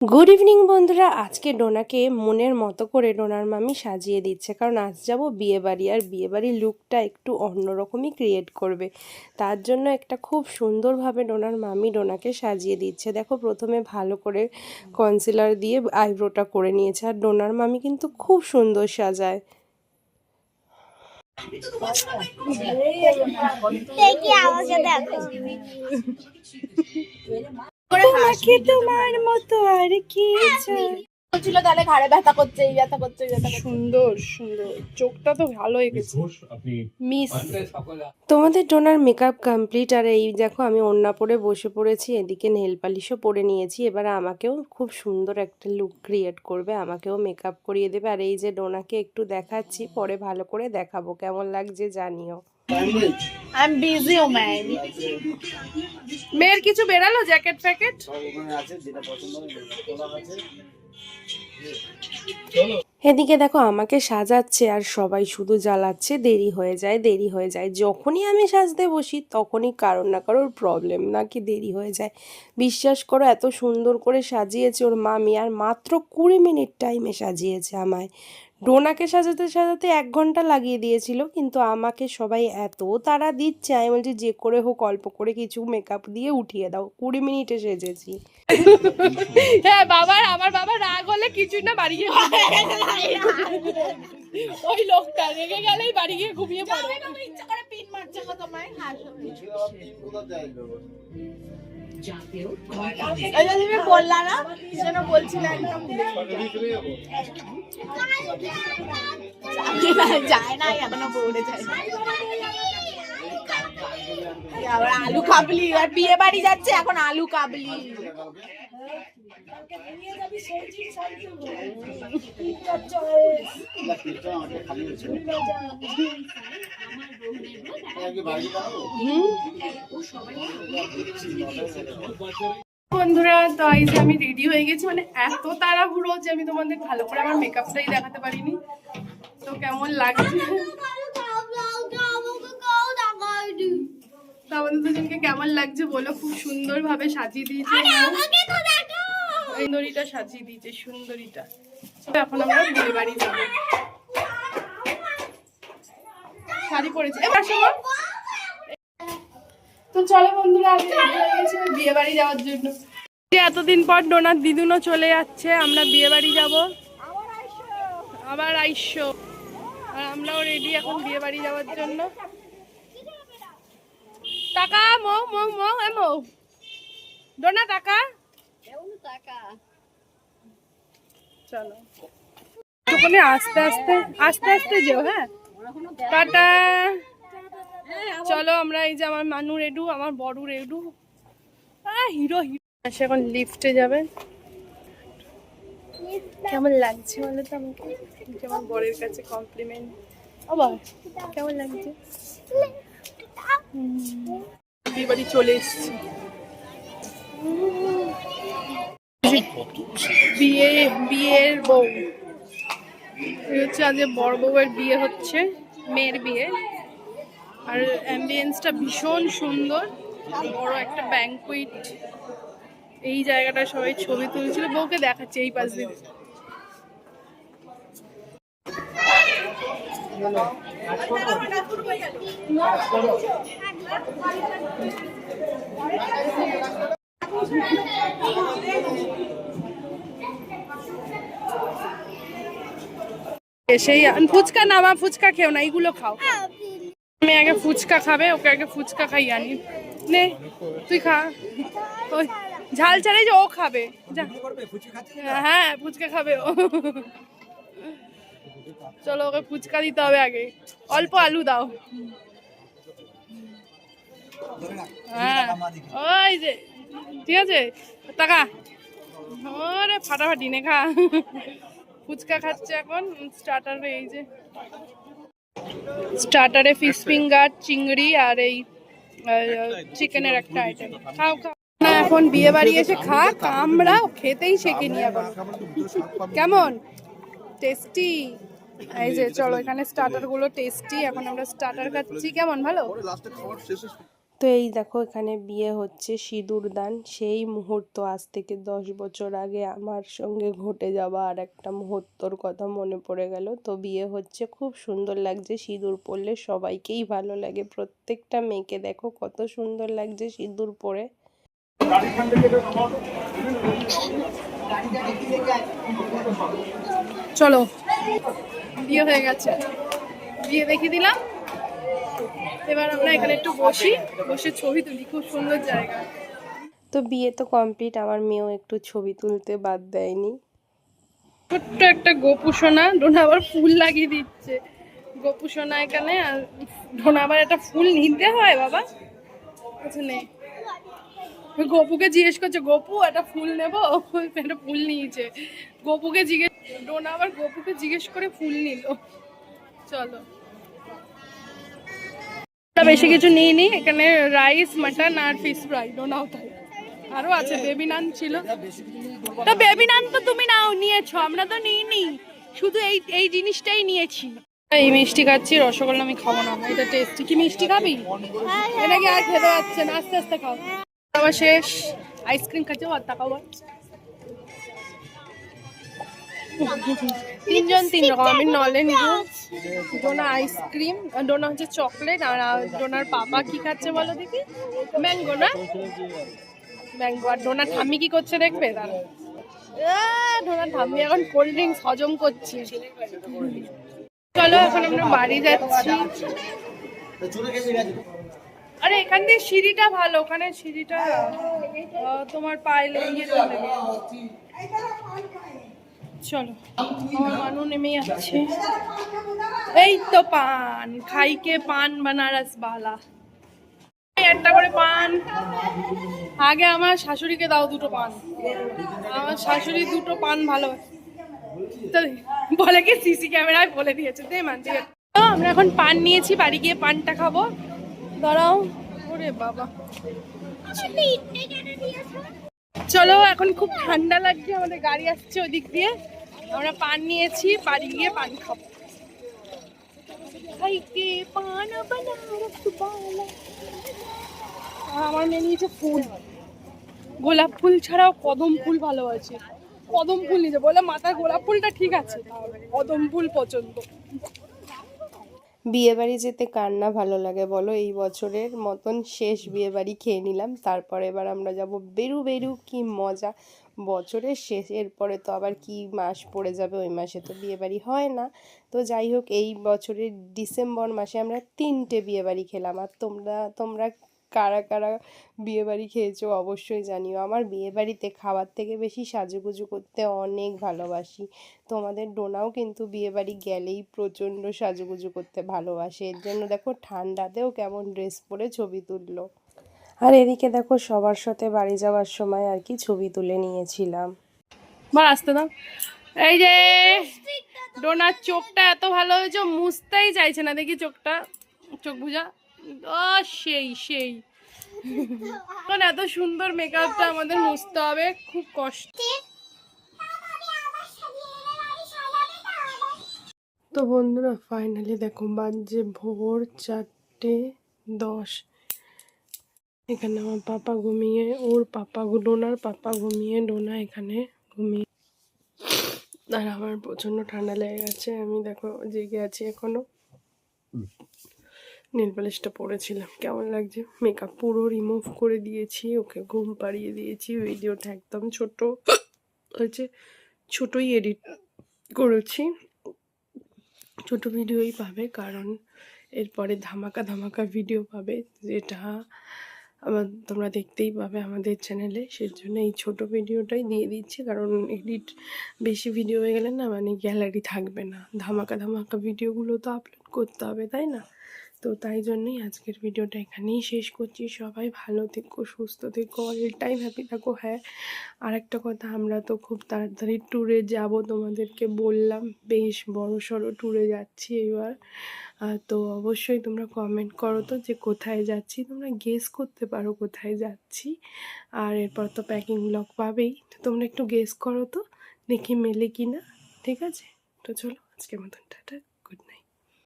Good evening বন্ধুরা। আজকে ডোনাকে মনের মতো করে ডোনার মামি সাজিয়ে দিচ্ছে, কারণ আজ যাব বিয়েবাড়ি, আর বিয়েবাড়ির লুকটা একটু অন্যরকমই ক্রিয়েট করবে। তার জন্য একটা খুব সুন্দরভাবে ডোনার মামি ডোনাকে সাজিয়ে দিচ্ছে। দেখো, প্রথমে ভালো করে কনসিলার দিয়ে আইব্রোটা করে নিয়েছে, আর ডোনার মামি কিন্তু খুব সুন্দর সাজায়। তোমাকে তোমার মতো আর কি বলছিল তাহলে ঘাড়ে ব্যথা করছে, এই ব্যথা করছে, এই ব্যথা করছে। সুন্দর সুন্দর, চোখটা তো ভালো এঁকেছে মিস। তোমাদের ডোনার মেকআপ কমপ্লিট, আর এই দেখো আমি ওড়না পরে বসে পড়েছি, এদিকে নেল পালিশও পরে নিয়েছি। এবার আমাকেও খুব সুন্দর একটা লুক ক্রিয়েট করবে, আমাকেও মেকআপ করিয়ে দেবে। আর এই যে ডোনাকে একটু দেখাচ্ছি, পরে ভালো করে দেখাবো, কেমন লাগছে জানিও। I'm busy, oh man. মেয়ের কিছু বেরালো জ্যাকেট ফ্যাকেট? এদিকে দেখো আমাকে সাজাচ্ছে, আর সবাই শুধু জ্বালাচ্ছে, দেরি হয়ে যায় দেরি হয়ে যায়। যখনই আমি সাজতে বসি তখনই কারোর না কারোর প্রবলেম, নাকি দেরি হয়ে যায়। বিশ্বাস করো, এত সুন্দর করে সাজিয়েছে ওর মামি, আর মাত্র 20 মিনিট টাইমে সাজিয়েছে আমায়। ডোনাকে সাজাতে সাজাতে 1 ঘন্টা লাগিয়ে দিয়েছিল, কিন্তু আমাকে সবাই এত তাড়া দিচ্ছে, আমি বলছি যে করে হোক অল্প করে কিছু মেকআপ দিয়ে উঠিয়ে দাও। 20 মিনিটে সেজেছি। হ্যাঁ, আমার বাবা রাগ হলে কিছুই না, বাড়ি গিয়ে ওই লোকটা রেগে গেলেই বাড়ি গিয়ে ঘুমিয়ে পড়ে। ইচ্ছা করে পিন মারছে গো তোমায়। এই যে তুমি বললা না, কি যেন বলছিলে একদম যায় না, এখনো পৌঁছে যায় না। আবার আলু কাবলি, আর বিয়ে বাড়ি যাচ্ছে এখন আলু কাবলি। বন্ধুরা, তো এই যে আমি রেডি হয়ে গেছি, মানে এত তাড়াহুড়ো যে আমি তোমাদের ভালো করে আমার মেকআপটাই দেখাতে পারিনি। তো কেমন লাগছে তো আমাদের দুজনকে কেমন লাগছে বলো। খুব সুন্দর ভাবে সাজিয়ে দিয়েছে, সুন্দরীটা সাজিয়ে দিয়েছে, সুন্দরীটা। এখন আমরা বিয়ে বাড়ি যাবো, শাড়ি পরেছি এবার সময়। তো চলো বন্ধুরা, আমি রেডি হয়ে গেছি বিয়ে বাড়ি যাওয়ার জন্য। এতদিন পর ডোনার দিদুনও চলে যাচ্ছে, আমরা বিয়ে বাড়ি যাবো, আবার আইসো। আর আমরাও রেডি এখন বিয়ে বাড়ি যাওয়ার জন্য। টাকা মৌ মৌ মৌ মৌ ডোনা টাকা। চলো ওখানে আস্তে আস্তে আস্তে আস্তে যেও। হ্যাঁ, টাটা। চলো আমরা, এই যে আমার মানু রেডু, আমার বড় রেডু, হিরো হিরো সে এখন লিফটে যাবে। কেমন লাগছে বলো তো আমাকে, আমার বরের কাছে কমপ্লিমেন্ট। আবার কেমন লাগছে? বিয়ে বাড়ি চলে এসছি, বিয়ের বউ হচ্ছে, আজ বড় বউয়ের বিয়ে হচ্ছে, মেয়ের বিয়ে। আর অ্যাম্বিয়েন্সটা ভীষণ সুন্দর, বড় একটা ব্যাংকুইট। এই জায়গাটা সবাই ছবি তুলছিল, বউকে দেখাচ্ছে এই পাশ দিয়ে। সেই ফুচকা নামা, ফুচকা খেও না, এইগুলো খাও। আমি আগে ফুচকা খাবে, ওকে আগে ফুচকা খাই আনি। নে তুই খা, ওই ঝাল ছাড়াই যে ও খাবে। হ্যাঁ, ফুচকা খাবে ও। চলো ওকে ফুচকা দিতে হবে আগে, অল্প আলু দাও। হ্যাঁ, ওই যে ঠিক আছে, টাকা। ওরে ফাটাফাটি নে খা। ফুচকা খাচ্ছে এখন। স্টার্টার, এই যে স্টার্টারে ফিশ ফিঙ্গার, চিংড়ি, আর এই চিকেনের একটা আইটেম। খাও খাও না, এখন বিয়ে বাড়ি এসে খা, আমরা খেতেই শেখে নিয়ে এখন। কেমন টেস্টি? এই যে চলো, এখানে স্টার্টার গুলো টেস্টি, এখন আমরা স্টার্টার খাচ্ছি। কেমন, ভালো? তো এই দেখো এখানে বিয়ে হচ্ছে, সিঁদুর দান। সেই মুহূর্ত আজ থেকে 10 বছর আগে আমার সঙ্গে ঘটে যাওয়া আর একটা মুহূর্তর কথা মনে পড়ে গেল। তো বিয়ে হচ্ছে, খুব সুন্দর লাগছে। সিঁদুর পরলে সবাইকেই ভালো লাগে, প্রত্যেকটা মেয়েকে দেখো কত সুন্দর লাগছে সিঁদুর পরে। চলো, বিয়ে হয়ে গেছে, বিয়ে দেখিয়ে দিলাম। এবার আমরা এখানে একটু বসে ছবি তুলি, খুব সুন্দর জায়গা। তো বিয়ে তো কমপ্লিট, আমার মেয়েও একটু ছবি তুলতে বাদ দেয়নি। ছোট্ট একটা গোপু সোনা, ডোনা আবার ফুল লাগিয়ে দিচ্ছে। গোপু সোনা এখানে, আর ডোনা আবার একটা ফুল নিতে হয় বাবা। আচ্ছা নে, গোপুকে জিজ্ঞেস করছে, গোপু একটা ফুল নেবো? একটা ফুল নিয়েছে। গোপুকে জিজ্ঞেস, ডোনা আবার গোপুকে জিজ্ঞেস করে ফুল নিল। চলো, বেশি কিছু নিইনি, এখানে রাইস, মাটন আর ফিশ ফ্রাই। ডোনাও তাই, আরো আছে, বেবি নান ছিল। তো বেবি নান তো তুমি নিয়েছো, আমরা তো নিইনি, শুধু এই এই জিনিসটাই নিয়েছি। এই মিষ্টি খাচ্ছি, রসগোল্লা আমি খাবো না, এটা টেস্টি। কি মিষ্টি খাবি? এটা কি আর খেতে পাচ্ছে না, আস্তে আস্তে খাও। আবার শেষ, আইসক্রিম খাচ্ছি, আর তাকাও। তিনজন তিন রকম, আমি নলেন জুস, ডোনা আইসক্রিম, ডোনা হচ্ছে চকলেট, আর ডোনার পাপা কি খাচ্ছে বলো দেখি? ম্যাঙ্গো না? ম্যাঙ্গো। আর ডোনার ঠাম্মি কি করছে দেখবে? তারা ডোনার ঠাম্মি এখন কোল্ড ড্রিঙ্কস হজম করছে। চলো এখন আমরা বাড়ি যাচ্ছি। আরে এখান দিয়ে সিঁড়িটা ভালো, ওখানে সিঁড়িটা তোমার পায়ে লেগে চলে। চলো, আমার মানু নেমে যাচ্ছে। এই তো পান খাইকে, পান বানারস বালা। একটা করে পান। আগে আমার শাশুড়িকে দাও দুটো পান, আমার শাশুড়ি দুটো পান ভালো বলে, কি সিসি ক্যামেরায় বলে দিয়েছে। দে মান, ঠিক আছে। তো আমরা এখন পান নিয়েছি, বাড়ি গিয়ে পানটা খাবো। দাঁড়াও, ওরে বাবা। চলো, এখন খুব ঠান্ডা লাগছে, আমাদের গাড়ি আসছে ওদিক দিয়ে। আমরা পান নিয়েছি, বাড়ি গিয়ে পান খাবো। আমার মেয়ে নিয়েছে ফুল, গোলাপ ফুল ছাড়াও কদম ফুল ভালোবাসে। কদম ফুল নিয়েছে, বলে মাথায় গোলাপ ফুলটা ঠিক আছে, কদম ফুল পছন্দ। বিয়ে বাড়ি যেতে কার না ভালো লাগে বলো? এই বছরের মতন শেষ বিয়ে বাড়ি খেয়ে নিলাম, তারপরে এবার আমরা যাব বেরু বেরু। কি মজা, বছরের শেষ, এরপরে তো আবার কি মাস পড়ে যাবে, ওই মাসে তো বিয়ে বাড়ি হয় না। তো যাই হোক, এই বছরের ডিসেম্বর মাসে আমরা 3টে বিয়ে বাড়ি খেলাম। আর তোমরা তোমরা কারা কারা বিয়ে বাড়ি খেয়েছো অবশ্যই জানিও। আমার বিয়ে বাড়িতে খাবার থেকে বেশি সাজুগুজু করতে অনেক ভালোবাসি। তোমাদের ডোনাও কিন্তু বিয়ে বাড়ি গেলেই প্রচণ্ড সাজুগুজু করতে ভালোবাসে, এর জন্য দেখো ঠান্ডাতেও কেমন ড্রেস পরে ছবি তুললো। আর এদিকে দেখো সবার সাথে বাড়ি যাওয়ার সময় আর কি ছবি তুলে নিয়েছিলাম। বা আসতে দাও। এই যে ডোনার চোখটা এত ভালো হয়েছে, মুছতেই চাইছে না, দেখি চোখটা, চোখ বুঝা। ও সেই সেই, কারণ এত সুন্দর মেকআপটা আমাদের মুছতে হবে, খুব কষ্ট। তো বন্ধুরা ফাইনালি দেখো বাজে ভোর 4:10। এখানে আমার পাপা ঘুমিয়ে, ওর পাপা, ডোনার পাপা ঘুমিয়ে, ডোনা এখানে ঘুমিয়ে। আর আমার প্রচণ্ড ঠান্ডা লেগে গেছে, আমি দেখো জেগে আছি এখনো। নেল পালিশটা পরেছিলাম, কেমন লাগছে? মেকআপ পুরো রিমুভ করে দিয়েছি, ওকে ঘুম পাড়িয়ে দিয়েছি। ভিডিওটা একদম ছোট হয়েছে, ছোটই এডিট করেছি, ছোট ভিডিওই পাবে, কারণ এরপরে ধামাকা ধামাকা ভিডিও পাবে, যেটা তোমরা দেখতেই পাবে আমাদের চ্যানেলে। সেজন্য এই ছোট ভিডিওটাই দিয়ে দিচ্ছি, কারণ এডিট বেশি ভিডিও হয়ে গেলে না, মানে গ্যালারি থাকবে না, ধামাকা ধামাকা ভিডিওগুলো তো আপলোড করতে হবে, তাই না? তো তাই জন্যই আজকের ভিডিওটা এখানেই শেষ করছি। সবাই ভালো থেকো, সুস্থ থেকো, অল টাইম হ্যাপি থাকো। হ্যাঁ, আর একটা কথা, আমরা তো খুব তাড়াতাড়ি ট্যুরে যাব, তোমাদেরকে বললাম, বেশ বড় সড়ো ট্যুরে যাচ্ছি এবার। তো অবশ্যই তোমরা কমেন্ট করো তো যে কোথায় যাচ্ছি, তোমরা গেস করতে পারো কোথায় যাচ্ছি। আর এরপর তো প্যাকিং ব্লগ পাবেই, তো তোমরা একটু গেস করো তো, দেখি মেলে কি না। ঠিক আছে, তো চলো আজকের মতন টাটা।